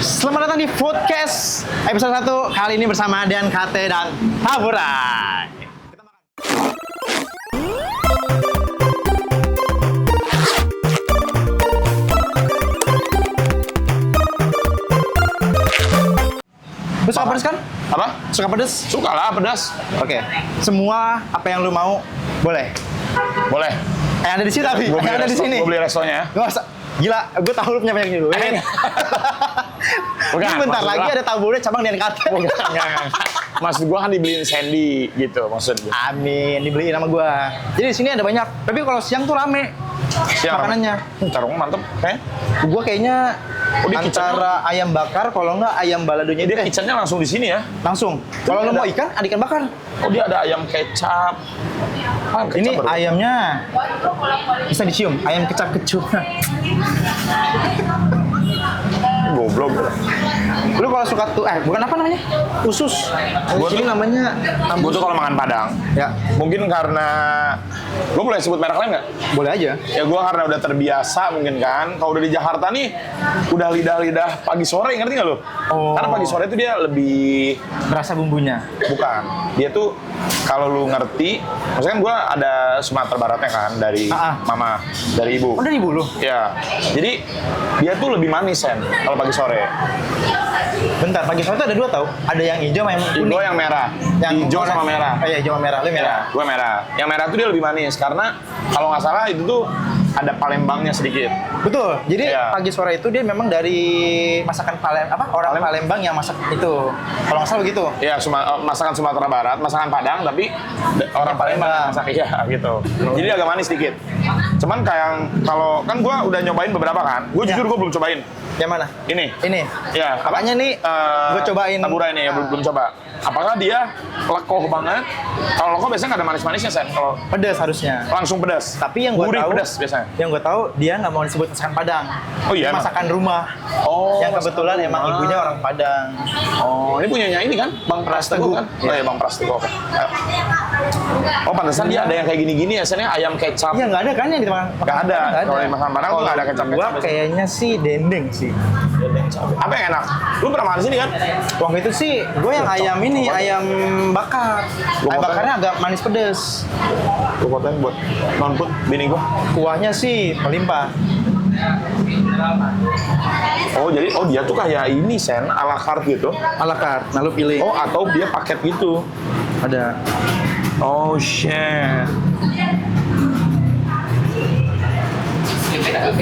Selamat datang di Foodcast episode 1. Kali ini bersama Dan Kate dan Taburai. Lu suka pedas kan? Apa? Suka pedas? Suka lah pedas. Oke. Semua apa yang lu mau boleh. Boleh. Yang ada di sini tapi. Yang ada di sini. Gue beli restonya ya. Gak usah. Gila, gue tahu lu punya banyak dulu. Bukan, bentar lagi ada Taburai cabang Dan Kate. Enggak. Maksud gue kan dibeliin Sandy gitu maksud gue. Amin, dibeliin sama gue. Jadi di sini ada banyak. Tapi kalau siang tuh rame. Siang Makanannya. Carung mantep. Gue kayaknya di antara ayam bakar, kalau enggak ayam baladonya Dia deh. kitchennya langsung di sini ya. Langsung. Kalau lo mau ikan, ada ikan bakar. Oh dia ada ayam kecap. Ini ayamnya bisa dicium, ayam kecap kecup. Goblok. Lu kalau suka tuh, bukan apa namanya? Usus. Gua Ini tuh- namanya Gue tuh kalau makan Padang, ya, mungkin karena gue boleh sebut merek lain nggak? boleh aja. Ya gue karena udah terbiasa mungkin kan. Kalau udah di Jakarta nih, udah lidah-lidah pagi sore, ngerti nggak lo? Oh. Karena pagi sore itu dia lebih Berasa bumbunya. bukan. Dia tuh kalau lu ngerti, maksudnya kan gue ada Sumatera Baratnya kan dari mama, dari ibu. Oh, dari ibu lu? Ya, jadi dia tuh lebih manis kan kalau pagi sore. Bentar, pagi sore tuh ada dua tau. Ada yang hijau sama yang kuning. Gue yang merah, hijau sama merah. Oh iya, hijau sama merah. Lu merah. Gue merah. Yang merah tuh dia lebih manis karena kalau nggak salah itu tuh ada Palembangnya sedikit. Betul. Jadi Iya. pagi sore itu dia memang dari masakan orang Palembang yang masak itu. Kalau nggak salah begitu. Ya, masakan Sumatera Barat, masakan Padang, tapi orang Palembang yang masak iya gitu. Jadi agak manis sedikit. Cuman kayak kalau kan gue udah nyobain beberapa kan, gue jujur gue belum cobain. Yang mana? Ini. Ini. Ya, Makanya nih gue cobain. Taburai ini ya belum coba. Apakah dia lekoh banget? Kalau lekoh biasanya nggak ada manis-manisnya Sen. Kalau Pedas harusnya. langsung pedas. Tapi yang gue Gurih tahu, pedas biasanya. yang gue tahu dia nggak mau disebut masakan Padang. Oh iya, Ini emang? masakan rumah. Oh, Yang kebetulan masakan emang rumah. ibunya orang Padang. Oh, ini punyanya ini kan? Bang Prasteguh kan? Oh iya, Bang Prasteguh. Oke. Ayo. Oh, pantesan dia ada yang kayak gini-gini ya, Sen, ya? Ayam kecap. Iya nggak ada kan yang di makan. Nggak ada. Kalau di makan Padang tuh nggak ada kecap-kecap Gua biasanya. kayaknya sih dendeng sih. Apa yang enak? Lu pernah makan di sini kan? Waktu itu sih gue yang ayam ini, ayam bakar. Lu Ayam makan? bakarnya agak manis pedes. Lu kotain buat non-food bini gua. Kuahnya sih melimpah. Oh, jadi dia tuh kayak ini Sen, ala carte gitu. Ala carte. Nah lu pilih. Oh, atau dia paket gitu. Ada. Oh shit.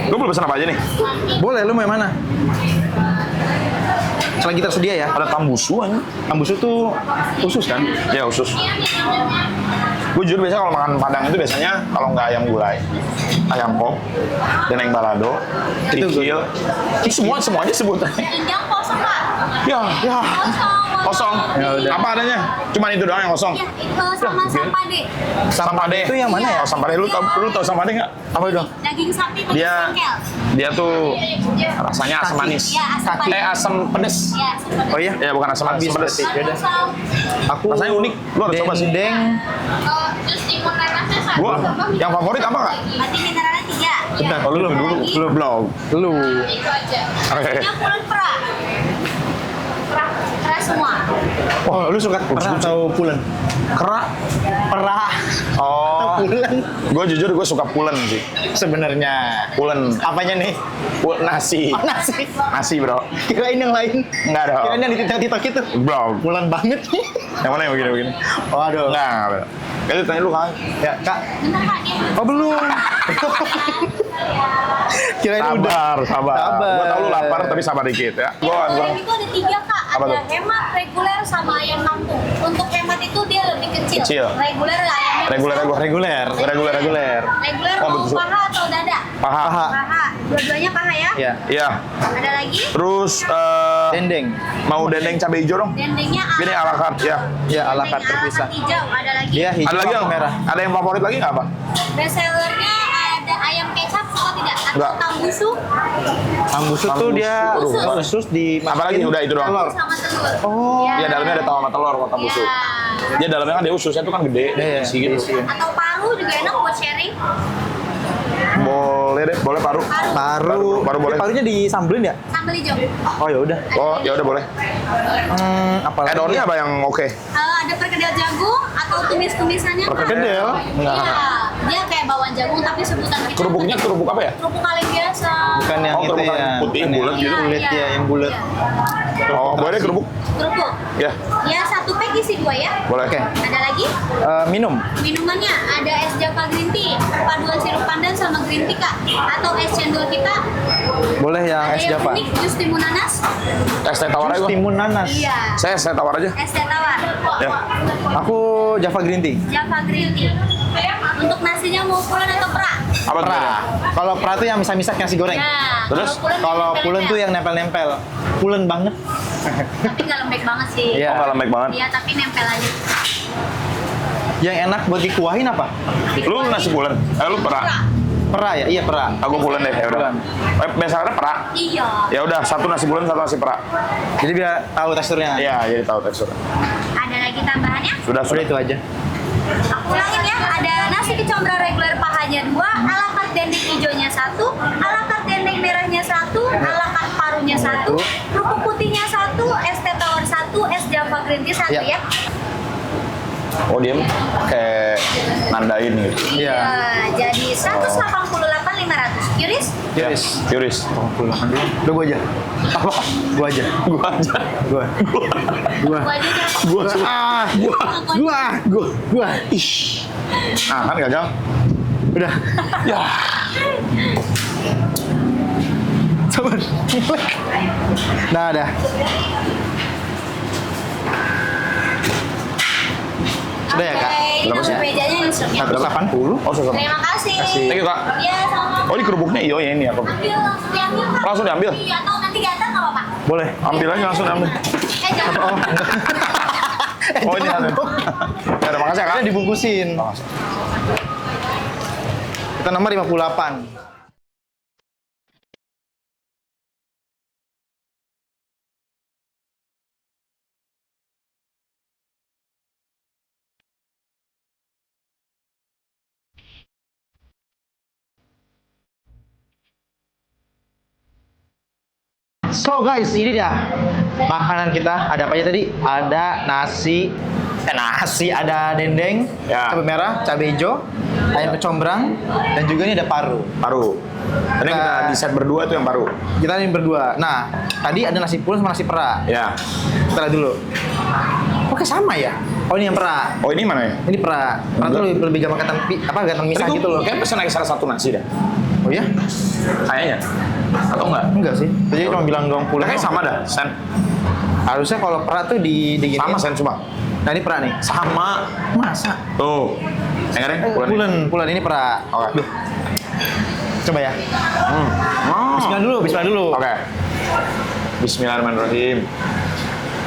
Lu belum pesan apa aja nih? Boleh, lu mau yang mana? Selagi tersedia ya. Ada tambusu aja. Tambusu tuh khusus kan? Ya usus. Gue jujur biasanya kalau makan Padang itu biasanya kalau nggak ayam gulai, ayam pop, dendeng balado, krikil. Ini semuanya sebutan. Jenjang kosong Pak. Ya, kosong. Ya udah. Apa adanya? Cuman itu doang yang kosong. Ya, itu sama oke. sampade. Sampade. Itu yang mana ya? Oh, sampade lu tau sampade nggak? Apa itu? Daging sapi pakai Dia sengkel. tuh rasanya asam Kaki. manis. Iya, asam manis. Asam pedes. Ya, seperti Oh iya? Ya bukan asam manis, Habis pedes. berarti. Yaudah. Aku Rasanya unik. Lu harus coba sih. dendeng. Terus timun nanasnya satu. Gua yang favorit apa nggak? Mati mineralnya 3. Bentar, Oh, lu dulu. Lu blog. Lu. Itu aja. Oke. Yang pulen pera. Pera semua. Oh, lu suka perah atau pulen? Kerak. Perah. Oh. Pulen. Gue jujur gue suka pulen sih. Sebenarnya. Pulen. Apanya nih? Nasi. Oh, nasi. Nasi bro. Kirain yang lain. Enggak dong. Kirain yang di TikTok itu. Bro. Pulen banget. Yang mana yang begini-begini? Waduh. Enggak bro. Itu tanya lu kan. Ya, Kak. Bentar Pak, dia. Oh, belum. Kirain udah. Sabar. Gue tau lu lapar tapi sabar dikit ya. Gue Ayam itu ada 3 Kak. Apa Ada tuh? hemat, reguler, sama ayam kampung. Untuk hemat itu dia lebih kecil. Kecil. Reguler ayamnya reguler. Reguler. Reguler Oh, mau betul. paha atau dada? Paha. Paha. Dua-duanya paha ya? Ya. Iya. Ada lagi? Terus Dendeng. mau dendeng cabai hijau dong? Dendengnya Gini ala carte ya. Ya, ala Dendeng carte terpisah. hijau. Ada lagi? Dia hijau Ada lagi atau yang merah. Ada yang favorit lagi nggak apa? Best sellernya ada ayam kecap atau tidak? Atau Enggak. tambusu Tambusu tuh dia Usus. usus di Apalagi udah itu doang. telur. sama telur. Oh. Ya. Dia dalamnya ada tahu sama telur kalau tambusu. Ya. Dia dalamnya kan dia ususnya tuh kan gede, Iya, isi gitu. isi. Atau paru juga enak buat sharing. boleh deh, boleh paru. Paru. Paru boleh. Parunya disambelin ya? Sambal hijau. Oh ya udah. Oh, ya udah boleh. Apa lagi? Add-onnya apa yang oke? Ada perkedel jagung atau tumis-tumisannya Kak? Perkedel? Iya, dia kayak bawang jagung tapi sebutan kita. Kerupuknya kerupuk apa ya? Kerupuk kaleng biasa. Bukan yang Oh, itu kerupuk ya. putih, Bukan bulat yang gitu. Bulat ya, yang bulat. Iya. Oh, boleh deh kerupuk. Kerupuk. Ya, Ya, 1 pack isi 2 ya. boleh. Oke. Ada lagi? Minum. Minumannya ada es java green tea, paduan sirup pandan sama green tea Kak. Atau es cendol kita. Boleh yang Ada es yang java. unik, jus timun nanas. Es teh tawar aja Jus gua. timun nanas. Iya. Saya es teh tawar aja. Es teh tawar. Ya. Aku Java green tea. Java green tea. Untuk nasinya mau pulen atau pra? Apa tuh? Pra. Kalau pra tuh yang misah-misah nasi goreng. Ya. Terus? Kalau pulen tuh yang nempel-nempel. Pulen banget. Tapi nggak lembek banget sih. Iya. Oh, nggak lembek banget. Iya, tapi nempel aja. Yang enak buat dikuahin apa? Lu nasi pulen? Lu pera? Pera ya? Iya pera. Aku pulen deh, ya udah. Biasanya pera. Iya. Ya udah, satu nasi pulen, satu nasi pera. Jadi biar tahu teksturnya. Iya, jadi tahu tekstur. Ada lagi tambahannya? Sudah, Udah itu aja. Aku ulangin ya. Ada nasi kecombrang reguler pahanya 2, ala carte dendeng hijaunya 1, ala carte dendeng merahnya 1, ala carte parunya 1, kerupuk putihnya 1, es teh tawar 1, es java green tea 1 Ya. ya. Oh, dia kayak nandain gitu. Iya. Jadi 188.500. Yuris? Yes. Curious. Udah gua aja. Apa? Gua aja. Gua aja. Gua. Gua. Gua aja deh. Gua ah, Gua. Ish. Ah, kan gagal. Udah. Ya. Sabar. Nah, dah. Sudah ya, Kak? Berapa Nomor sih? mejanya instruknya. 180. Oh, susah. Terima kasih. Kasih. Thank you, Kak. Iya, sama. Oh, ini kerupuknya iyo ya ini aku. Ambil, langsung diambil Kak. Langsung diambil? Iya, atau nanti gatal nggak apa-apa. Boleh. Ambil aja langsung ambil. Jangan. Oh, ini ada. Ya, udah, makasih ya, Kak. Ada dibungkusin. Makasih. Kita nomor 58. So guys, ini dia makanan kita. Ada apa aja tadi? Ada nasi, ada dendeng, Ya. cabai merah, cabai hijau, ayam kecombrang, dan juga ini ada paru. Paru. Ini kita di set berdua tuh yang paru. Kita ini berdua. Nah, tadi ada nasi pulen sama nasi pera. Ya. Kita lihat dulu. Oke sama ya? Oh ini yang pera. Oh, ini mana ya? Ini pera. Pera tuh lebih gampang gampang misah Tadi gitu loh. Kayak pesen lagi salah satu nasi dah. Oh ya? Kayaknya. Atau enggak? Enggak sih. Jadi cuma bilang doang pulen. Kayaknya sama dah, Sen. Harusnya kalau pera tuh di gini. Sama Sen cuma. Nah ini pera nih. Sama. Masa? Tuh. Yang ada Pulen ini pera. Oke. Duh. Coba ya. Oh. Bismillah dulu. Oke. Bismillahirrahmanirrahim.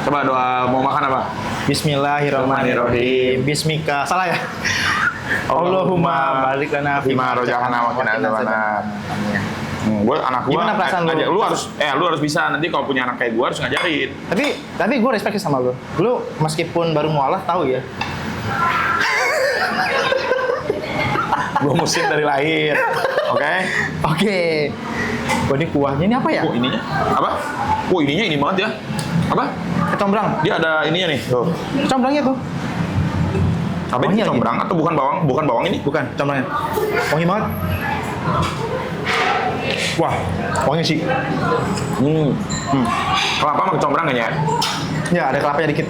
Coba doa mau makan apa? Bismillahirrahmanirrahim. Bismika. Salah ya? Allahumma barik lana fima rozaqtana wa qina adzabannar. Gue anak gue Gimana perasaan lu? lu harus bisa nanti kalau punya anak kayak gue harus ngajarin. Tapi gue respect sih sama lu. Lu meskipun baru mualaf tahu ya. Gue muslim dari lahir. Oke? Oke. Wah ini kuahnya ini apa ya? Oh, ininya apa? Oh, ininya ini banget ya. Apa? Kecombrang. Dia ada ininya nih. Tuh. Kecombrangnya tuh. Tapi ini Wangi kecombrang atau bukan bawang ini? Bukan, kecombrangnya. Wangi banget. Wah, wangi sih. Kelapa sama kecombrang kayaknya. Ya, ada kelapanya dikit.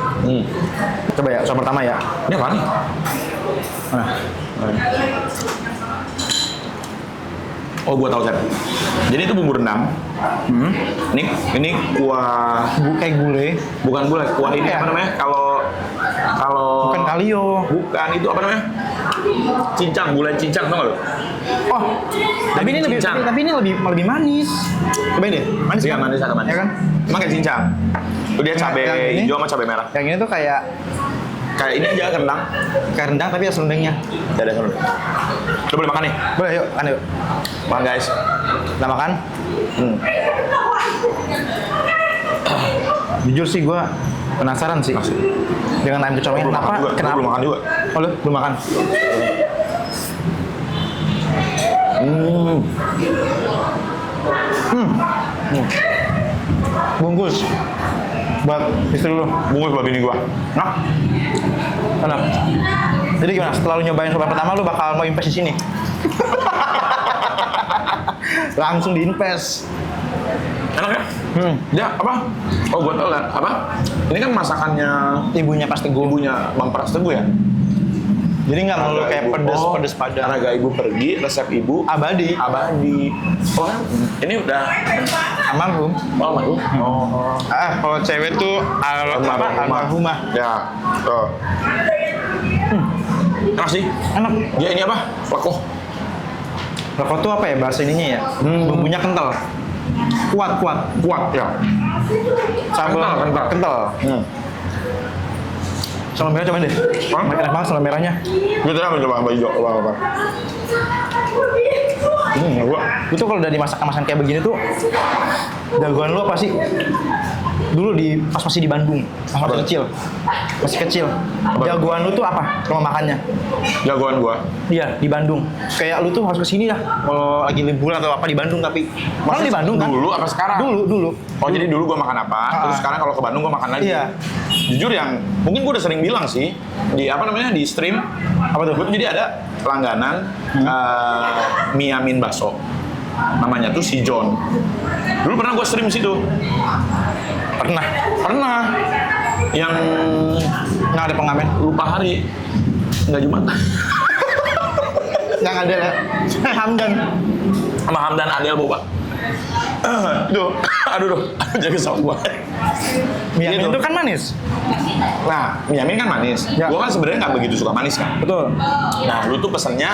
Coba ya, soal pertama ya. Ini apa nih? Mana? Oh, gua tahu, Seth. Jadi itu bumbu rendang. Ini kuah, Kayak gulai. bukan gulai, kuah ini Ya. apa namanya? Kalau Bukan kalio. bukan itu apa namanya? Cincang, gulai cincang, tau gak lu? Oh, tapi ini lebih cincang. tapi ini lebih manis. Cobain deh. Manis Iya, manis agak manis. Ya kan? Emang kayak cincang. Itu dia Yang cabai ini? hijau sama cabai merah. Yang ini tuh kayak Kayak ini aja rendang. rendang tapi ada serundengnya. Tidak ada rendang. Lu boleh makan nih. Boleh yuk, kan yuk. Makan guys. Kita makan. Jujur sih gue penasaran sih dengan ayam kecombrang. Belum Kenapa? makan juga. Kenapa? Belum makan juga. Oh lu belum makan? Bungkus buat istri lu. Bungkus buat bini gua. Nah, Enak. Jadi gimana? Setelah lu nyobain soba pertama, lu bakal mau invest di sini? Langsung diinvest. enak ya? Ya, apa? Oh, gua tau lah. Apa? Ini kan masakannya Ibunya pas teguh. ibunya Bang Pras Teguh ya? Jadi nggak mau lu kayak pedes padang. Karena ibu pergi, resep ibu Abadi. Oh, ini udah Almarhum. almarhum. Oh. Kalau cewek tuh almarhumah. Ya. Tuh. Enak sih. Enak. Dia ini apa? Lekoh. Rokok tuh apa ya bahasa ininya ya? Bumbunya kental. Kuat. Kuat ya. Sambal kental. Sambal merah coba deh. Enak banget sambal merahnya. Gue tadi coba hijau apa? Gua. Itu kalau udah dimasak masakan kayak begini tuh jagoan lu apa sih? Dulu pas masih di Bandung, masih kecil. Jagoan lu tuh apa? Rumah makannya? Jagoan gua. Iya, di Bandung. Kayak lu tuh harus kesini dah. Kalau lagi liburan atau apa di Bandung tapi. Orang di Bandung kan? Dulu apa sekarang? Dulu. Oh, jadi dulu gua makan apa? Terus sekarang kalau ke Bandung gua makan lagi. Iya. Jujur yang mungkin gua udah sering bilang sih di apa namanya di stream apa tuh? Gua tuh jadi ada langganan mie amin bakso. Namanya tuh si John. Dulu pernah gua stream situ. Pernah. Yang Nggak ada pengamen. lupa hari. Enggak Jumat. Yang ada ya. Hamdan. Sama Hamdan Adel boba. Duh, aduh, jadi kesel gua. Mie Amin Gitu. itu kan manis. Nah, mie Amin kan manis. Ya. Gua kan sebenarnya nggak begitu suka manis kan. Betul. Nah, lu tuh pesennya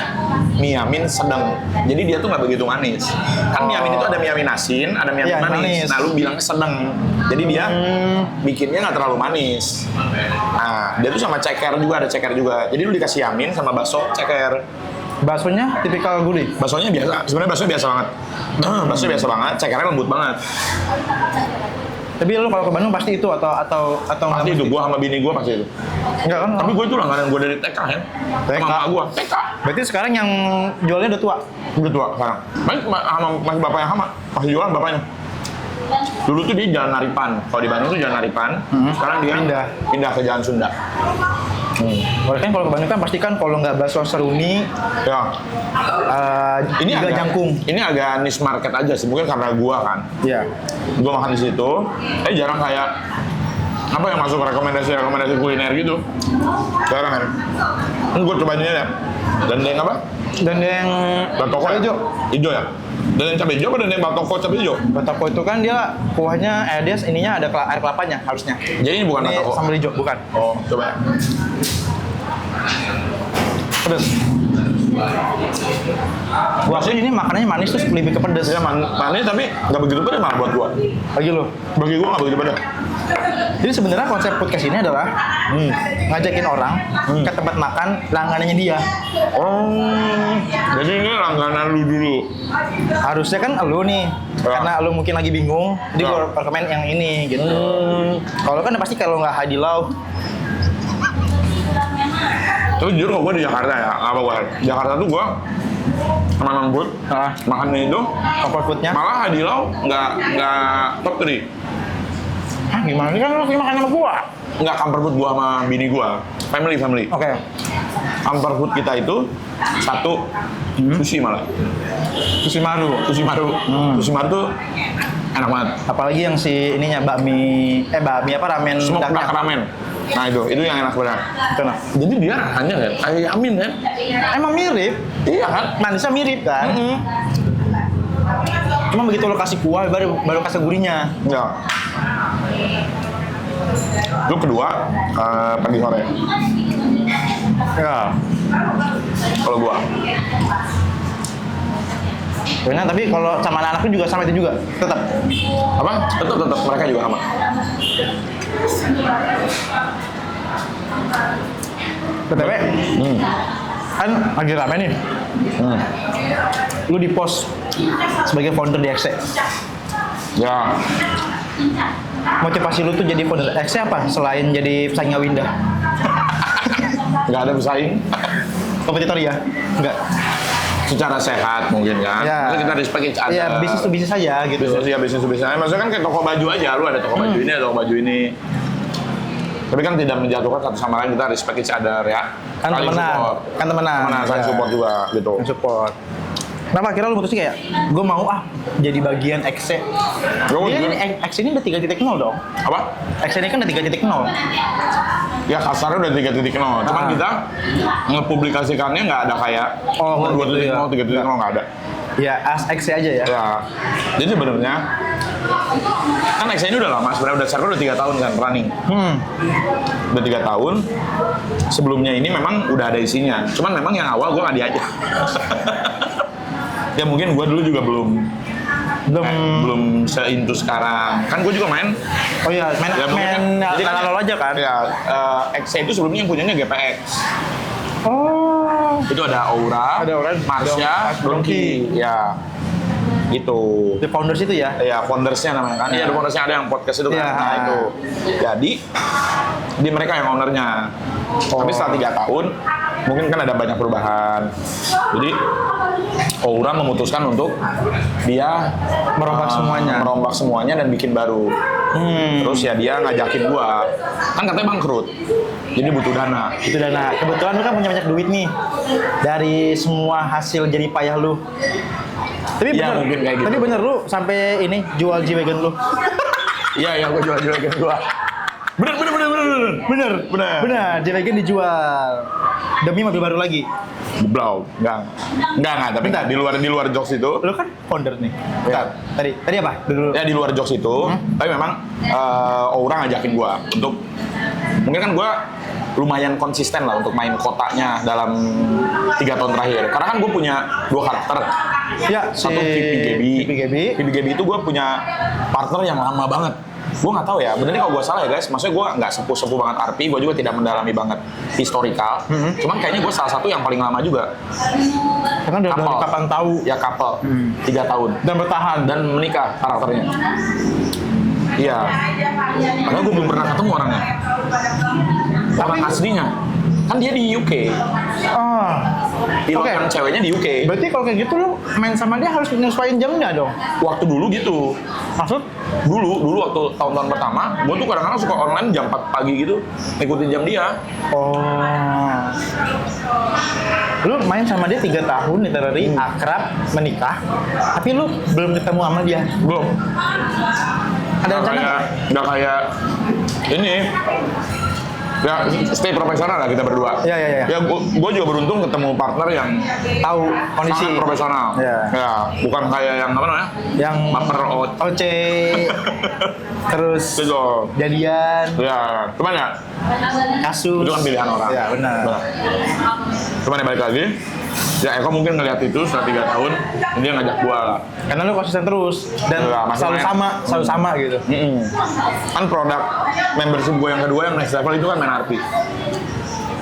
mie Amin sedang. Jadi dia tuh nggak begitu manis. Kan mie Amin itu ada mie Amin asin, ada mie Amin Iya, manis. manis. Nah, lu bilangnya sedang. Jadi dia bikinnya nggak terlalu manis. Nah, dia tuh sama ceker juga, ada ceker juga. Jadi lu dikasih Amin sama bakso ceker. Baksonya tipikal gurih. Baksonya biasa, sebenarnya baksonya biasa banget. Baksonya biasa banget, cekernya lembut banget. Tapi lu kalau ke Bandung pasti itu atau Pasti itu, gua sama bini gua pasti itu. Enggak kan? Tapi gua itu langganan gua dari TK kan. TK? Sama emak gua, TK. Berarti sekarang yang jualnya udah tua. Udah tua sekarang. Masih bapaknya sama, masih jualan bapaknya. Dulu tuh dia Jalan Naripan. Kalau di Bandung tuh Jalan Naripan. Sekarang dia pindah ke Jalan Sunda. Kalau kan kalau ke Bandung kan pasti kan kalau nggak bakso seruni, Ya. Ini juga agak jangkung. Ini agak niche market aja sih, mungkin karena gua kan. Iya. Gua makan di situ, jarang kayak apa yang masuk rekomendasi kuliner gitu. Jarang kan. Gua cobain ini ya. Dendeng apa? Dendeng Batoko ya? hijau. Hijau ya? Dendeng cabai hijau apa dendeng batoko cabai hijau? Batako itu kan dia kuahnya, dia ininya ada air kelapanya harusnya. Jadi ini bukan Ini batoko? sambal hijau, bukan. Oh, coba ya. Pedes. Gua sih ini makanannya manis terus lebih ke pedes. Ya manis tapi nggak begitu pedas malah buat gua. Bagi lo. Bagi gua nggak begitu pedas. Jadi sebenarnya konsep podcast ini adalah ngajakin orang ke tempat makan langganannya dia. Oh, jadi ini langganan lu dulu. Harusnya kan lu nih, Ya. karena lu mungkin lagi bingung, jadi Ya. gua rekomen yang ini gitu. Kalau kan pasti kalau nggak Hadilau, Tapi jujur kalau gua di Jakarta ya, apa gua? Jakarta tuh gua makan food, makan itu, comfort foodnya. malah Hadilau nggak top 3. Hah, gimana ini kan lu makan sama gua? Nggak comfort food gua sama bini gua, family. Oke. Comfort food kita itu satu sushi malah. Sushi Maru. Sushi Maru. Sushi Maru tuh enak banget. Apalagi yang si ininya bakmi apa ramen Smoke udangnya. duck ramen. Nah itu yang enak sebenarnya. Itu nah. Jadi dia rasanya kan kayak Amin kan? Emang mirip, Iya kan? manisnya mirip kan. Cuma begitu lo kasih kuah baru kasih gurihnya. Ya. Lu kedua pagi sore. Ya. Kalau gua. Benar, tapi kalau sama anak-anak juga sama itu juga, tetap. Apa? Tetap mereka juga sama. BTW, kan lagi rame nih. Lu di post sebagai founder di XC. Ya. Motivasi lu tuh jadi founder XC apa? Selain jadi pesaingnya Winda? Nggak ada pesaing. Kompetitor ya? Enggak. secara sehat mungkin kan. Ya. Maksudnya kita respect each other. Iya, bisnis to bisnis aja gitu. Bisnis to bisnis aja. Maksudnya kan kayak toko baju aja, lu ada toko baju ini, ada toko baju ini. Tapi kan tidak menjatuhkan satu sama lain, kita respect each other ya. Kan Saling temenan. support. Kan temenan. Saling Ya. support juga gitu. Support. Kenapa akhirnya lu mutusin kayak gue mau jadi bagian XC? Gua Ini juga- XC ini udah 3.0 dong. Apa? XC ini kan udah 3.0. Ya kasarnya udah 3.0. Cuman Ah. kita ngepublikasikannya nggak ada kayak Oh, 2.0, gitu ya. 3.0 nggak ada. Ya, as XC aja ya. Ya, jadi sebenarnya kan X ini udah lama, sebenarnya udah circle udah 3 tahun kan running. Udah 3 tahun. Sebelumnya ini memang udah ada isinya. Cuman memang yang awal gue nggak diajak. Ya mungkin gue dulu juga belum seintu sekarang. Kan gue juga main. Oh iya, main Ya, mungkin kan- jadi kan- lo aja kan? Ya, X itu sebelumnya yang punyanya GPX. Oh. Itu ada Aura, Ada Aura, Marsha, Donkey. Ya, gitu. The Founders itu ya? Ya, foundersnya namanya kan. Iya, ada foundersnya, ada yang podcast itu kan. Iya. Nah, itu. Jadi, di mereka yang ownernya. Tapi setelah 3 tahun, mungkin kan ada banyak perubahan. Jadi, Aura memutuskan untuk dia merombak semuanya dan bikin baru. Terus ya dia ngajakin gua. Kan katanya bangkrut. Jadi butuh dana. Itu dana. Kebetulan lu kan punya banyak duit nih. Dari semua hasil jerih payah lu. Tapi Ya, bener, mungkin kayak gitu. Tapi bener lu sampai ini jual G-Wagon lu. Iya, gua jual gua. Bener. Bener, G-Wagon dijual. Demi mobil baru lagi. Blau, enggak, tapi Bentar. di luar jokes itu. Lu kan founder nih. Ya. Tadi apa? Dulu. Ya di luar jokes itu, tapi memang Aura ngajakin gua untuk mungkin kan gua lumayan konsisten lah untuk main kotanya dalam 3 tahun terakhir. Karena kan gue punya 2 karakter. Ya, Satu VP Gaby itu gue punya partner yang lama banget. Gue nggak tahu ya, benernya kalau gue salah ya guys. Maksudnya gue nggak sepuh banget RP, gue juga tidak mendalami banget historical. Cuman kayaknya gue salah satu yang paling lama juga. Karena udah Couple. kapan tahu Ya couple, 3 tahun. dan bertahan. Dan menikah karakternya. Iya. Karena gue belum pernah ketemu orangnya. Orang aslinya. Kan dia di UK. Pilot Oke. yang ceweknya di UK. Berarti kalau kayak gitu lu main sama dia harus nyesuaiin jamnya dong. Waktu dulu gitu. Maksud? Dulu waktu tahun-tahun pertama, gue tuh kadang-kadang suka online jam 4 pagi gitu, ngikutin jam dia. Lu main sama dia 3 tahun literally akrab, menikah, tapi lu belum ketemu sama dia. Belum. Ada rencana? Nggak kayak ini. Ya, stay profesional lah kita berdua. Iya. Ya, gue juga beruntung ketemu partner yang Tahu kondisi sangat profesional. Iya. Ya, bukan kayak yang apa namanya? Yang Baper OC terus Gitu. jadian, Ya, cuman ya, kasus. itu kan pilihan orang. Ya, benar. Cuman ya balik lagi, ya Eko mungkin ngeliat itu setelah 3 tahun, dia ngajak gua lah. Karena lu konsisten terus dan Iya, maksudnya- selalu sama gitu. Kan produk membership gua yang kedua yang next level itu kan main RP.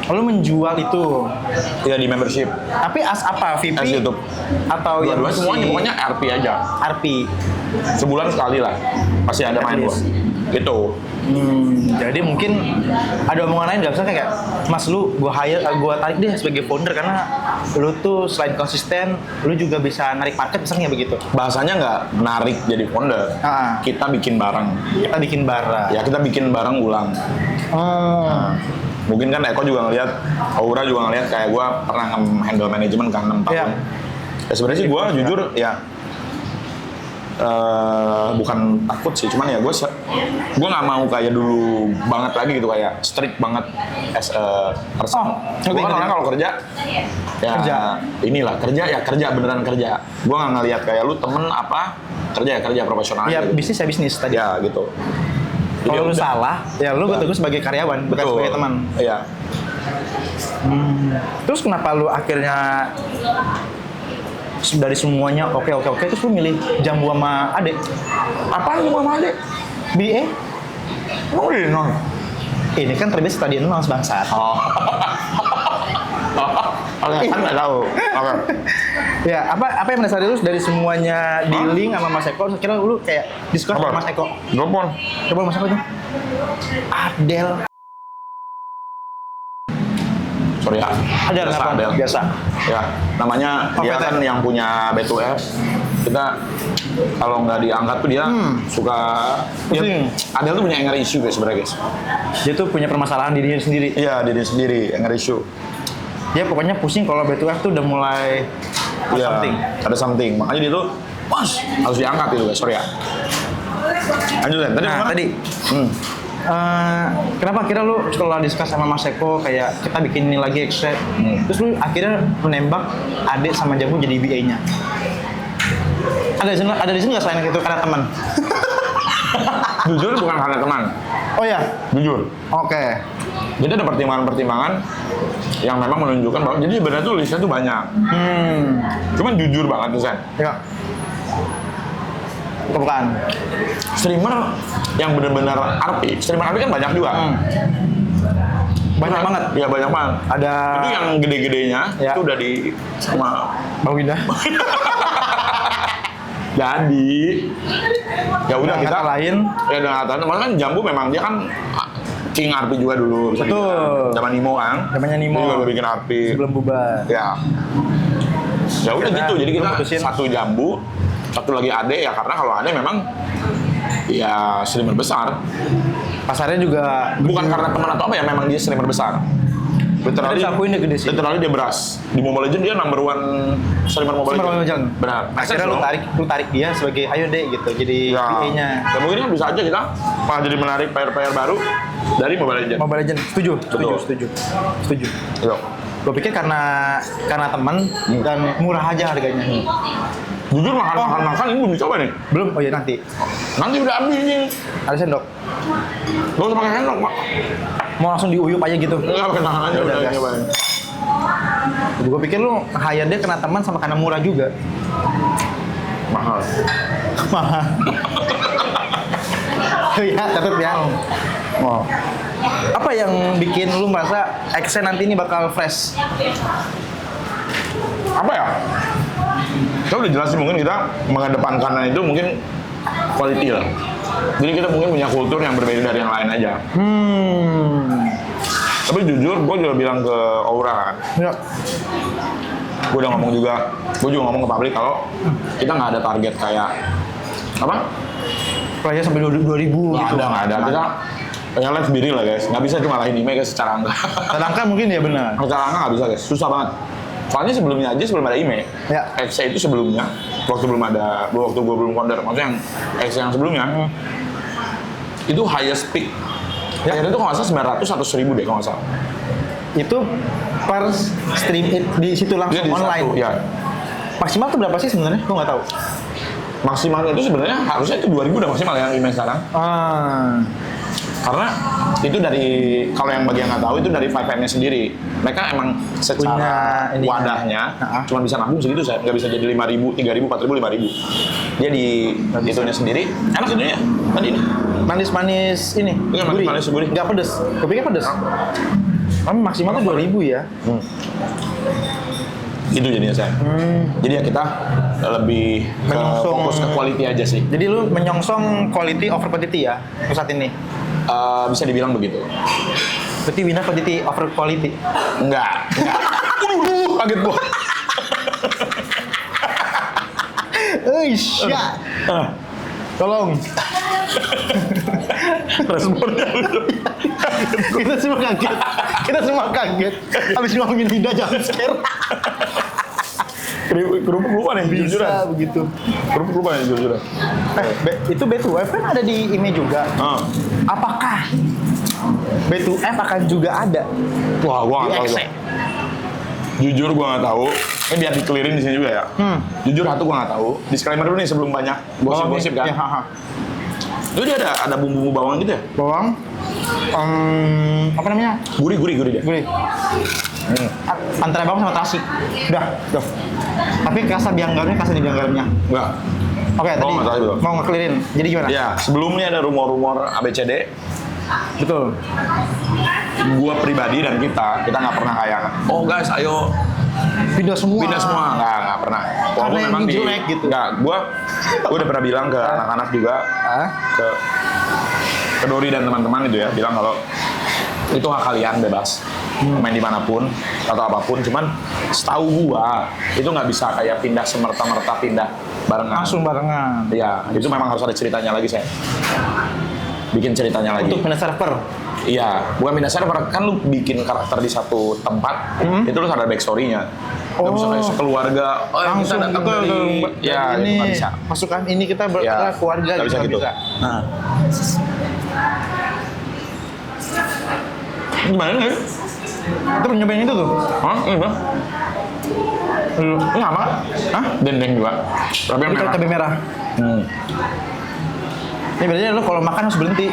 Lu menjual itu. Ya di membership. Tapi apa? VP As YouTube. atau yang Dua-dua semuanya si pokoknya RP aja. RP. Sebulan sekali lah. Pasti ada main gua. least. Gitu. Jadi mungkin ada omongan lain nggak bisa kayak Mas lu gua tarik deh sebagai founder karena lu tuh selain konsisten lu juga bisa narik market misalnya begitu. Bahasanya nggak narik jadi founder. Kita bikin barang. Kita bikin bara. Ya kita bikin barang ulang. Mungkin kan Eko juga ngeliat, Aura juga ngeliat kayak gue pernah handle manajemen kan 6 tahun. Iya. Ya sebenarnya sih gue jujur ya bukan takut sih, cuman ya gue nggak mau kayak dulu banget lagi gitu, kayak strict banget as a person. Gue kan orangnya kalau kerja ya inilah kerja beneran kerja. Gue nggak ngeliat kayak lu temen apa kerja profesional. Ya gitu. bisnis ya bisnis tadi. Ya gitu. Kalau lu udah. salah, ya lu gue tunggu sebagai karyawan, bukan sebagai teman. Iya. Terus kenapa lu akhirnya dari semuanya oke terus lu milih Jambu sama Ade? Apaan lu sama Ade? BA? Emang udah di non? Ini kan terbiasa tadi announce bangsat. Oke, kan nggak tahu. Oke. Ya, apa yang mendasari lu dari semuanya dealing sama Mas Eko? Kira lu kayak diskusi sama Mas Eko. Telepon. Coba Mas Eko tuh. Adel. Surya. Ada Adel. biasa. Ya, namanya Oh, dia PT. kan yang punya B2F. Kita kalau nggak diangkat tuh dia suka. Pusing. Adel tuh punya anger issue guys sebenarnya guys. Dia tuh punya permasalahan di dirinya sendiri. Iya, diri sendiri anger issue. Dia pokoknya pusing kalau B2F tuh udah mulai Iya, something. ada something. Makanya dia tuh, mas harus diangkat itu guys, Surya. Lanjut kan? Tadi Nah, mana? tadi kenapa akhirnya lu setelah diskus sama Mas Eko kayak kita bikin ini lagi extra, terus lu akhirnya menembak Ade sama Jambu jadi BA-nya? Ada di sini nggak selain itu karena teman? Jujur bukan karena teman. Oh ya, Jujur. oke. Jadi ada pertimbangan-pertimbangan yang memang menunjukkan bahwa jadi sebenarnya tuh listnya tuh banyak. Cuman jujur banget tuh Sen. Ya. Bukan. Streamer yang benar-benar RP, streamer RP kan banyak juga. Banyak banget. Iya banyak banget. Ada Itu yang gede-gedenya Ya. itu udah di sama. Bang Winda. Jadi ya udah Dengan kita kata lain. Ya dengan kata lain, malah kan Jambu memang dia kan King RP juga dulu. bisa Betul. dibilang. Zaman Nimo kan. Zamannya Nimo. Dia juga udah bikin RP. Sebelum bubar. Ya. Ya udah Karena gitu. Jadi kita mutusin. satu Jambu, satu lagi Ade ya karena kalau Ade memang ya streamer besar. Pasarnya juga Bukan karena teman atau apa ya, memang dia streamer besar. Literally, Kita akuin dia gede sih. literally dia beras. Di Mobile Legends dia number one streamer Mobile Streamer Mobile Legends. Legends. Benar. Akhirnya lu tarik dia sebagai ayo deh gitu jadi Ya. BA-nya. Ya mungkin kan bisa aja kita malah jadi menarik player-player baru dari Mobile Legends. Mobile Legends. Setuju. Betul. Yo. Gue pikir karena teman dan murah aja harganya. Jujur makan ini belum dicoba nih. Belum? Oh ya nanti. Nanti udah habis nih. Ada sendok. Gak usah pakai sendok, Pak. Mau langsung diuyup aja gitu. Enggak pakai tangan aja Udah, udah gas. nyobain. Gue pikir lu hire dia kena teman sama karena murah juga. Mahal. Mahal. Iya, catat ya. Oh. Apa yang bikin lu merasa X nanti ini bakal fresh? Apa ya? Kita udah jelasin mungkin kita mengedepankan itu mungkin quality lah. Jadi kita mungkin punya kultur yang berbeda dari yang lain aja. Tapi jujur, gue juga bilang ke Aura kan. Ya. Gue udah ngomong juga, gue juga ngomong ke publik kalau kita nggak ada target kayak apa? Player sampai 2000 gitu. Nggak ada. Kita yang let's be real lah guys. Nggak bisa cuma lain ime guys secara angka. Sedangkan mungkin ya benar. Secara angka nggak bisa guys, susah banget. Soalnya sebelumnya aja sebelum ada ime, Ya. XC itu sebelumnya waktu gue belum founder, maksudnya yang XC yang sebelumnya itu highest peak. Ya. Akhirnya itu kalau nggak salah 900 atau 1000 deh kalau nggak salah. Itu per stream di situ langsung Dia di online. satu, ya. Maksimal tuh berapa sih sebenarnya? Gue nggak tahu. Maksimalnya itu sebenarnya harusnya itu 2000 udah maksimal yang email sekarang. Karena itu dari kalau yang bagi yang nggak tahu itu dari 5M-nya sendiri. Mereka emang secara Punya ini. wadahnya cuma bisa nambung segitu, saya nggak bisa jadi 5.000, 3.000, 4.000, 5.000. Dia di itunya sendiri. Enak itunya tadi ini. Manis-manis ini. Iya, manis-manis gurih. Nggak pedes. Gue pikir pedes. Tapi maksimal tuh 2000 ya. Itu jadinya saya. Jadi ya kita lebih Menyongsong- fokus ke quality aja sih. Jadi lu menyongsong quality over quantity ya saat ini. Bisa dibilang begitu. Berarti winner quantity over quality. Enggak. Kaget gua. Ya. Tolong. Responnya Kita semua kaget. Habis ngomongin Linda jangan scare. kerupuk lupa nih, jujuran. Bisa begitu. Kerupuk lupa nih, jujuran. Itu B2F kan ada di IME juga. Apakah B2F akan juga ada Wah, gua di nggak tahu. XC? Tuh. Jujur gua nggak tahu. Ini biar dikelirin di sini juga ya. Jujur satu gua nggak tahu. Disclaimer dulu nih sebelum banyak gosip-gosip kan. Ya, haha. Itu dia ada bumbu-bumbu bawang gitu ya? Bawang, apa namanya? Gurih dia. Gurih. Antara bawang sama terasi. Udah. Tapi rasa bianggarnya di bianggarnya. Enggak. Oke, tadi nggak tahu itu. mau ngekelirin. Jadi gimana? Ya, sebelumnya ada rumor-rumor ABCD. Betul. Gua pribadi dan kita nggak pernah kayak, oh guys, ayo Pindah semua. nggak pernah. Karena yang jelek gitu. Nggak, gua udah pernah bilang ke anak-anak juga, ke Dori dan teman-teman itu ya, bilang kalau itu hak kalian bebas. main dimanapun atau apapun. Cuman setahu gua itu nggak bisa kayak pindah semerta-merta pindah barengan. Langsung barengan. Iya, itu memang harus ada ceritanya lagi saya. Bikin ceritanya lagi. Untuk pindah server. Iya, bukan pindah server, kan lu bikin karakter di satu tempat, itu lu ada backstory-nya. Nggak bisa kayak sekeluarga, Langsung kita datang dari... Ya, itu nggak bisa. Masukkan ini kita Ya, keluarga nggak bisa gitu. Bisa. Nah. Gimana nih? Kita pernah nyobain itu tuh. Hah? Iya. Ini apa? Hah? Dendeng juga. Tapi yang Ini merah. cabai merah. Ini biasanya lo kalau makan harus berhenti.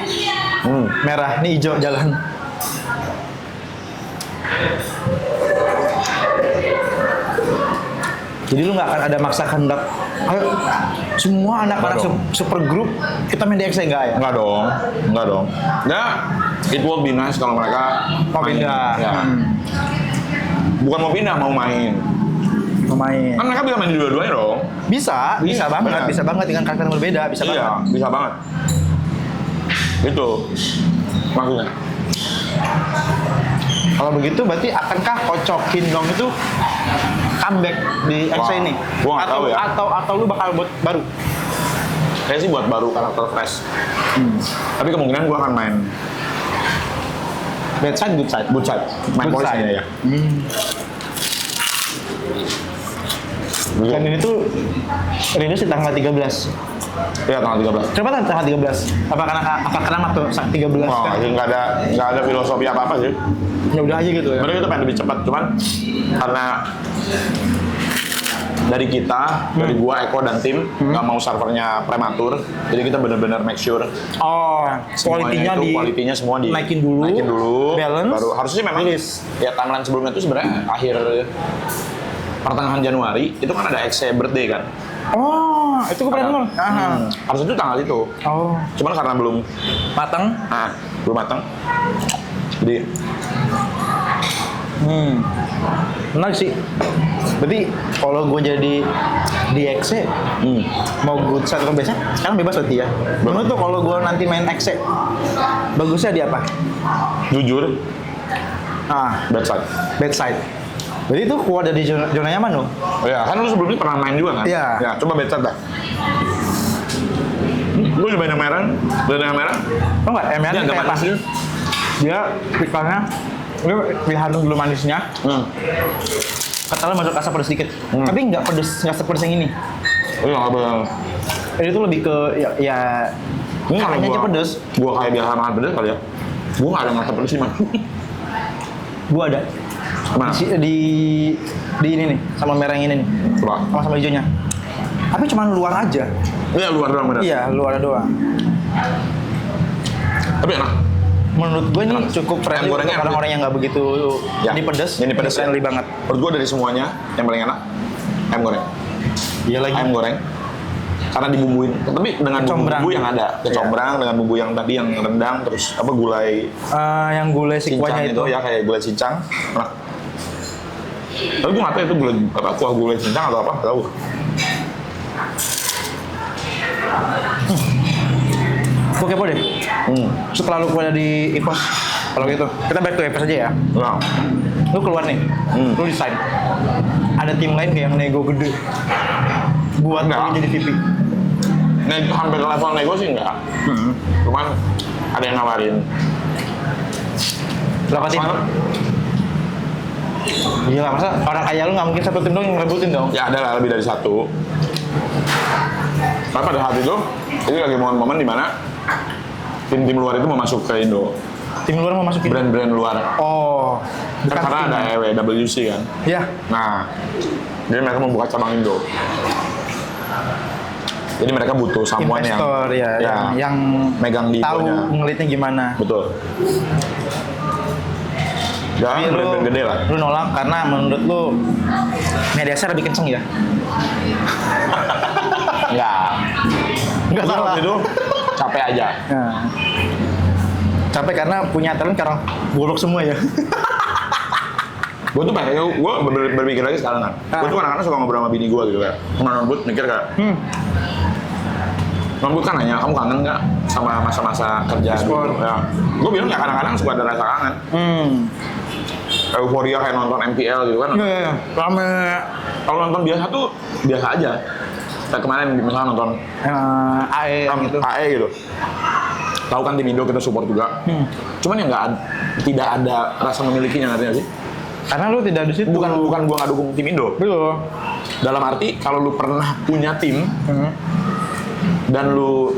Merah, ini hijau jalan. Jadi lu nggak akan ada maksa kehendak. Ayo, semua anak-anak Nggak dong. super grup kita main di XE nggak ya? Enggak dong. Nggak, it will be nice kalau mereka Mau main. pindah. Ya. Bukan mau pindah, mau main. Pemain. Kan mereka bisa main di dua-duanya dong. Bisa banget, benar. bisa banget dengan karakter yang berbeda, bisa banget. Iya, bisa banget. Itu maksudnya. Kalau begitu berarti akankah Kocok Kingdom itu comeback di Wah, XE ini? gua nggak tahu ya. Atau lu bakal buat baru? Kayaknya sih buat baru karakter fresh. Tapi kemungkinan gua akan main Bad side, good side. good side, main Good polisinya side. ya. Dan ini tuh rilis di tanggal 13. Iya, tanggal 13. Coba tanggal 13. Apa karena waktu 13 Oh, kan? nggak ada filosofi apa-apa sih. Ya udah aja gitu ya. Sebenarnya kita pengen lebih cepat, cuman karena dari kita, dari gua, Eko dan tim nggak mau servernya prematur, jadi kita benar-benar make sure Oh, semuanya kualitinya semua di naikin dulu, balance, baru harusnya memang ya timeline sebelumnya itu sebenarnya akhir pertengahan Januari itu kan ada XE birthday kan. Oh, itu gue pernah dengar. Harusnya itu tanggal itu. Oh, Cuman karena belum matang. matang. Jadi Menarik sih. Berarti kalau gue jadi di XE, mau good side atau biasa, sekarang bebas berarti ya. Menurut tuh kalau gue nanti main XE, bagusnya di apa? jujur bad side. Bad side. Berarti itu keluar dari zona nyaman dong. Oh ya, kan lu sebelumnya pernah main juga kan? Iya. Ya, coba bad side dah. Lu cobain yang merah? Tau nggak? MR Dia ini agak kayak apa? manis sih. Dia ikannya, lu lihat dulu manisnya. Katanya masuk asap pedas sedikit, tapi nggak pedes, nggak sepedes yang ini. Iya, abang. Ini tuh lebih ke ya Ini kalau kayaknya aja gua- pedes. Gua kayak biasa makan pedes kali ya. Gua nggak ada ngerasa pedes sih, man. Gua ada Mana? di ini nih, sama merah yang ini nih, Coba. sama hijaunya. Tapi cuma luar aja. Iya, luar doang bener. Iya, luar doang. Tapi enak. Menurut gue ini cukup friendly Ayam gorengnya untuk orang-orang yang nggak begitu Ya. ini pedes. Ini pedes friendly ya. banget. Menurut gua dari semuanya yang paling enak ayam goreng. Iya lagi. Ayam goreng. Karena dibumbuin, tapi dengan Kecombrang. bumbu yang ada, kecombrang dengan bumbu yang tadi yang rendang, terus apa gulai Yang gulai cincang sikwanya itu ya kayak gulai cincang. Enak. Tapi gue nggak tahu itu gulai apa kuah gulai cincang atau apa, nggak tahu. Gue kepo deh. Setelah lu keluar di EVOS, kalau gitu, kita back to EVOS aja ya. Nah, Lu keluar nih, lu desain. Ada tim lain kayak yang nego gede buat Enggak. lu jadi VP. hampir level nego sih enggak. Cuman ada yang nawarin. Berapa tim? Soalnya- Gila, masa orang kaya lu nggak mungkin satu tim dong yang ngerebutin dong? Ya ada lah lebih dari satu. Tapi pada saat itu lagi momen-momen di mana tim-tim luar itu mau masuk ke Indo. Tim luar mau masukin? Brand-brand luar. Oh, Kan karena tim. ada EWWC kan. Ya, Nah, jadi mereka membuka cabang Indo. Jadi mereka butuh someone investor yang megang di tahu Indonya. ngelitnya gimana. Betul. Tapi Dan brand-brand gede lah. lu nolak karena menurut lu media share lebih kenceng ya? Enggak. Enggak Gua salah. waktu itu capek aja. Nah. Capek karena punya talent sekarang bolok semua ya. Gue tuh pengen, gue berpikir lagi sekarang kan. Gue tuh kadang-kadang suka ngobrol sama bini gue gitu kayak. Ngebut mikir kayak, Ngebut kan nanya, kamu kangen nggak sama masa-masa kerja Sport. dulu? Ya. Gue bilang ya kadang-kadang suka ada rasa kangen. euforia kayak nonton MPL gitu kan. Iya. Rame. Kalau nonton biasa tuh biasa aja. Kayak kemarin misalnya nonton AE gitu. AE gitu. Tahu kan tim Indo kita support juga. Cuman yang tidak ada rasa memilikinya, ngerti nggak sih? Karena lu tidak di situ. Bukan gua nggak dukung tim Indo. Betul. Dalam arti kalau lu pernah punya tim dan lu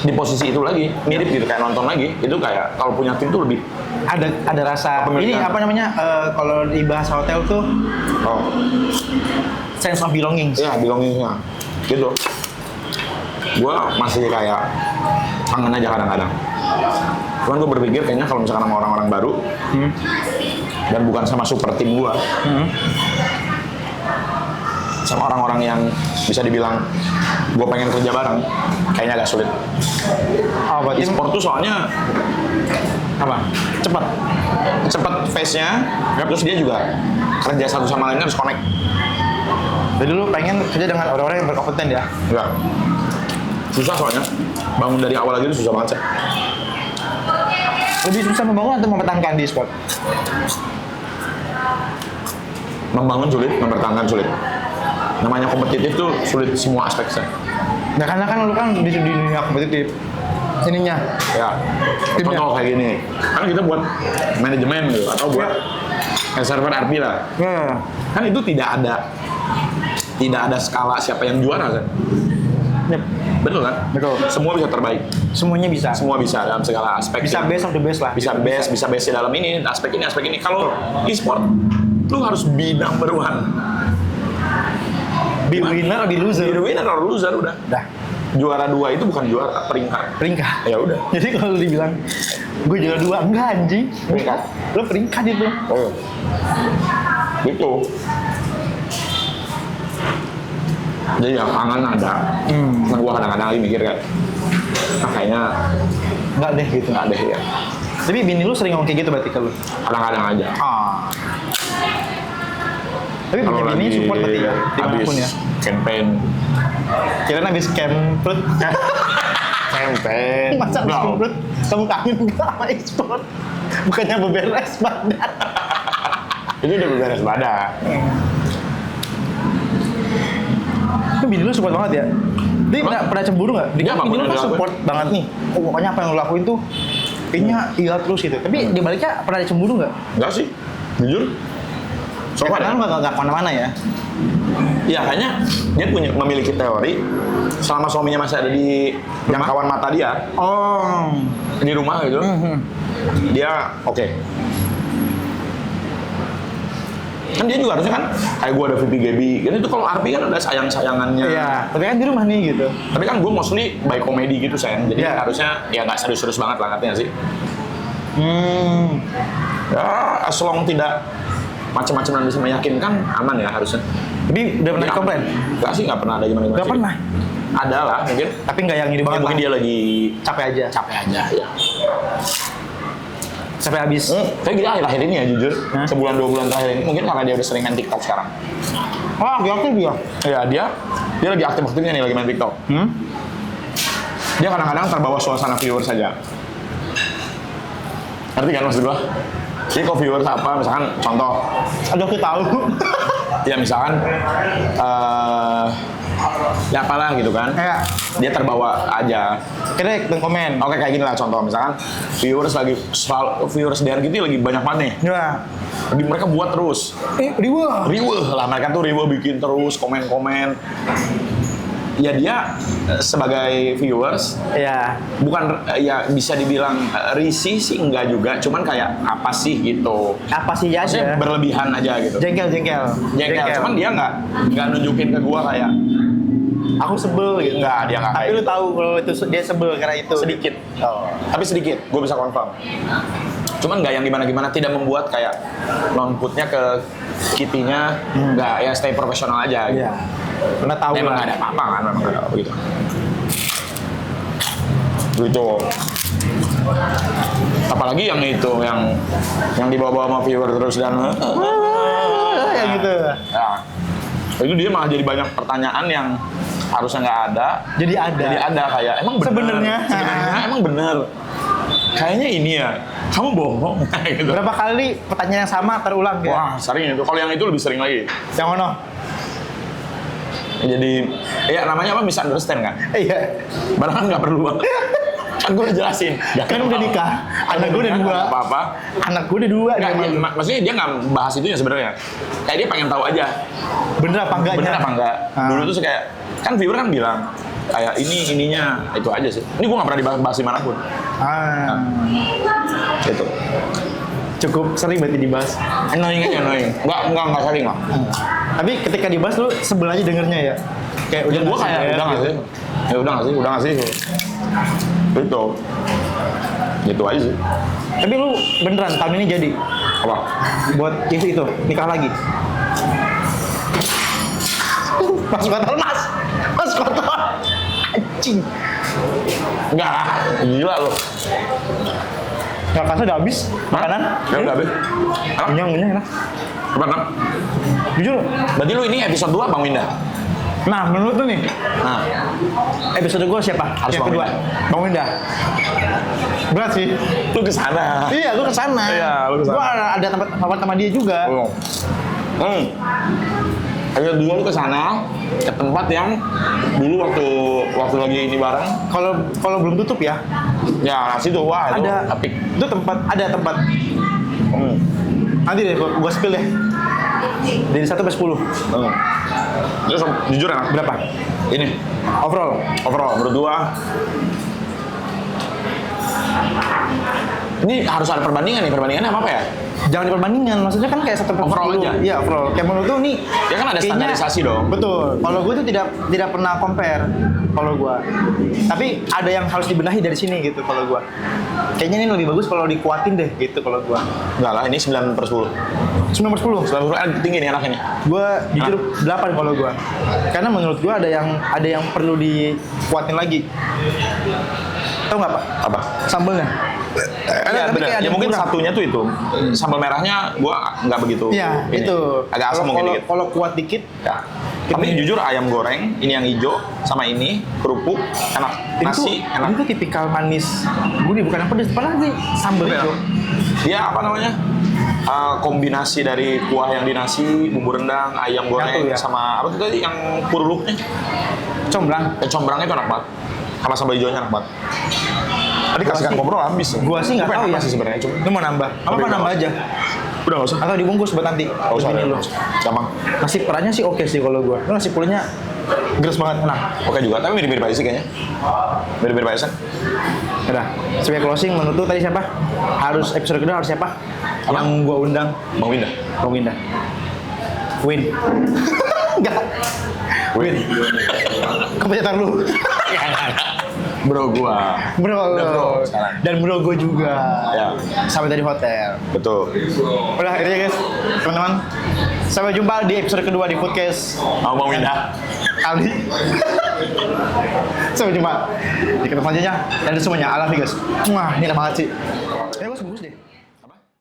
di posisi itu lagi mirip gitu kayak nonton lagi, itu kayak kalau punya tim tuh lebih Ada rasa ini apa namanya kalau di bahasa hotel tuh sense of belonging. ya belongingnya gitu. Gua masih kayak kangen aja kadang-kadang. Cuman gue berpikir kayaknya kalau misalkan sama orang-orang baru dan bukan sama super tim gua, sama orang-orang yang bisa dibilang gue pengen kerja bareng, kayaknya agak sulit. Berarti E-sport tuh soalnya apa? cepet phase-nya, terus dia juga kerja satu sama lainnya harus connect. Jadi lu pengen kerja dengan orang-orang yang berkompeten ya? Enggak. Susah soalnya. Bangun dari awal lagi itu susah banget sih. Lebih susah membangun atau mempertahankan di e-sport? Membangun sulit, mempertahankan sulit. Namanya kompetitif tuh sulit semua aspek sih. Nah karena kan lu kan di dunia kompetitif ininya Ya, timnya. contoh kayak gini. Kan kita buat manajemen gitu, atau buat server RP lah. Ya. Kan itu tidak ada skala siapa yang juara kan. Yep. Betul kan? Betul. Semua bisa terbaik. Semuanya bisa. Semua bisa dalam segala aspek. Bisa best of the best lah. Bisa best dalam ini, aspek ini. Kalau e-sport, lu harus be number one. Be winner or be loser. Be winner or loser udah. Dah. Juara 2 itu bukan juara, peringkat. Ya udah. Jadi kalau lu dibilang gue juara 2, enggak anjing. Peringkat. Lu peringkat itu. Oh. Gitu. Jadi yang kangen ada. Nah, gua kadang-kadang lagi mikir kan, kayaknya Enggak deh gitu. nggak ada ya. Tapi bini lu sering ngomong kayak gitu berarti ke lu? Kadang-kadang aja. Tapi punya bini support berarti ya? Dimanapun ya? Campaign. Kirain habis camp perut. Campaign. Masa habis camp perut? Kamu kangen enggak sama e-sport? Bukannya beberes badan. Itu udah beberes badan. Itu bini lu support banget ya? Dia pernah cemburu nggak? Dia apa Bini lu pun kan yang support banget nih. Oh, pokoknya apa yang lu lakuin tuh kayaknya iya terus gitu. Tapi di baliknya pernah cemburu nggak? Enggak sih, jujur. So karena lu nggak kemana-mana ya? Iya, kayaknya dia memiliki teori selama suaminya masih ada di jangkauan mata dia, Oh. di rumah gitu, dia oke. Kan dia juga harusnya kan, kayak gue ada VP Gaby, gitu itu kalau RP kan ada sayang-sayangannya. Iya, tapi kan di rumah nih gitu. Tapi kan gue mostly by komedi gitu sayang, jadi Iya. harusnya ya nggak serius-serius banget lah, ngerti nggak sih? Ya, as long tidak macam-macam dan bisa meyakinkan, aman ya harusnya. Tapi udah pernah Ya, komplain? Nggak sih, nggak pernah ada gimana-gimana. Nggak sih. pernah. Ada lah mungkin. Tapi nggak yang ini banget Mungkin lah. dia lagi Capek aja. capek aja. Ya. Sampai habis. Kayak gini akhir-akhir ini ya jujur, Hah? sebulan 2 bulan terakhir ini mungkin karena dia udah sering main TikTok sekarang. Wah, aktif dia. Ya dia lagi aktif-aktifnya nih lagi main TikTok. Dia kadang-kadang terbawa suasana viewers saja. Ngerti kan maksud gua? Jadi kalau viewers apa, misalkan contoh, Aduh, aku tahu. ya misalkan ya apalah gitu kan, Kayak dia terbawa aja. kira dan komen. Oke kayak gini lah contoh, misalkan viewers DRGT lagi banyak banget nih. Ya. Jadi mereka buat terus. Riwa. Riweh lah, mereka tuh riweh bikin terus komen-komen. Ya dia sebagai viewers Ya. bukan ya bisa dibilang risih sih enggak juga, cuman kayak apa sih gitu. Apa sih ya Maksudnya aja? berlebihan aja gitu. Jengkel. Cuman dia nggak nunjukin ke gua kayak Aku sebel gitu. Enggak, dia nggak Tapi kayak lu gitu. tahu kalau itu dia sebel karena itu. Sedikit. Oh. Tapi sedikit, gue bisa confirm. Cuman nggak yang gimana-gimana, tidak membuat kayak non-putnya ke kitinya, nggak ya stay profesional aja gitu. Iya. Karena tahu Memang lah. nggak ada apa-apa kan, memang nggak ada apa gitu. Gitu. Apalagi yang itu, yang dibawa-bawa sama viewer terus dan Yang gitu. ya. Itu dia malah jadi banyak pertanyaan yang harusnya nggak ada. Jadi ada. Jadi ada kayak emang bener. Sebenarnya. Emang bener. kayaknya ini ya, kamu bohong. gitu. Berapa kali pertanyaan yang sama terulang ya? Wah, sering itu. Kalau yang itu lebih sering lagi. Yang mana? Jadi, ya namanya apa, misunderstand kan? Iya. Padahal kan nggak perlu banget. Kan gue udah jelasin. Kan udah nikah. Anak gue udah 2. Apa-apa. Anak gue udah 2. Nggak, maksudnya dia nggak bahas itu ya sebenarnya. Kayak dia pengen tahu aja. Bener apa enggaknya? Bener apa enggak? Ah. Dulu tuh kayak, kan viewer kan bilang, kayak ininya, itu aja sih. Ini gue nggak pernah dibahas dimanapun. Gitu. Cukup sering berarti dibahas. Annoying aja, annoying. Nggak sering lah. Tapi ketika dibahas lu sebel aja dengernya ya. Kayak udah Gue nggak kayak, sih, udah nggak gitu. sih? Ya udah nggak sih? Gitu. Gitu aja sih. Tapi lu beneran tahun ini jadi Apa? buat itu nikah lagi. Mas kotor mas kotor. Anjing. Enggak lah, gila lo. Nggak kasih udah habis makanan. Ya udah habis. Apa? Kenyang enak. Apa? Jujur. Berarti lu ini episode 2 Bang Winda? Nah menurut lu nih Nah, episode gua siapa? Harus yang Bang kedua. Winda. Bang Winda. Berat sih. lu kesana. Iya, lu kesana. Iya, lu kesana. Gua ada tempat favorit sama dia juga. Episode 2 lu kesana, ke tempat yang dulu waktu lagi ini bareng. Kalau belum tutup ya, Ya, situ wah itu ada epic. itu ada tempat. Nanti deh gua spill deh. Dari 1 sampai 10. Terus jujur enak. Berapa? Ini overall menurut gua ini harus ada perbandingan nih. Perbandingannya apa ya? Jangan diperbandingkan, maksudnya kan kayak 1 sampai 10. Overall aja? Iya, overall. Kayak menurut tuh nih Ya kan ada kayaknya- standarisasi dong. Betul. Kalau gue tuh tidak pernah compare kalau gue. Tapi ada yang harus dibenahi dari sini gitu kalau gue. Kayaknya ini lebih bagus kalau dikuatin deh gitu kalau gue. Enggak lah, ini 9/10. 9/10. 9/10 tinggi nih anaknya nih. Gue jujur 8 kalau gue. Karena menurut gue ada yang perlu dikuatin lagi. Tahu nggak Pak? Apa? Sambelnya. Iya tapi benar. kayak ada Ya mungkin kurang. satunya tuh itu. Sambal merahnya gua nggak begitu. Iya, ini. itu. Agak asam mungkin dikit. Kalau kuat dikit, Ya. Tapi jujur ayam goreng ini yang hijau sama ini kerupuk enak. Nasi enak. Ini tuh tipikal manis. Gurih bukan yang pedes, padahal sih sambal Bener. itu. Dia apa namanya? Kombinasi dari kuah yang di nasi, bumbu rendang, ayam goreng Nyatu ya? sama apa tuh tadi yang puruluknya? Comblang. Combrangnya itu enak banget. Sama sambal hijaunya enak banget. Tadi kasihkan ngobrol habis. Gua sih nggak tahu ya. sih sebenarnya. Cuma Lu mau nambah? Apa Tapi nambah aja? udah nggak usah. Atau dibungkus buat nanti? Nggak usah. Begini Nggak lu. usah. Gampang. Nasi perannya sih oke sih kalau gua. Lu nasi pulangnya geres banget, enak. Oke juga, tapi mirip-mirip aja sih kayaknya. Mirip-mirip aja sih. Udah. Sebagai closing menurut lu tadi siapa? Harus episode kedua harus siapa? Apa? Yang gua undang. Bang Winda. Bang Winda. Win. Enggak. Win. Kepencatan lu. Bro gua. Bro. Udah, bro, sekarang. Dan bro gua juga. Ya. Sampai dari hotel. Betul. Udah itu ya guys, teman-teman. Sampai jumpa di episode kedua di podcast Mau Bang Winda. Aldi. Sampai jumpa di ketemu selanjutnya dan semuanya. I love you guys. Wah, ini enak banget sih. Gue bungkus deh.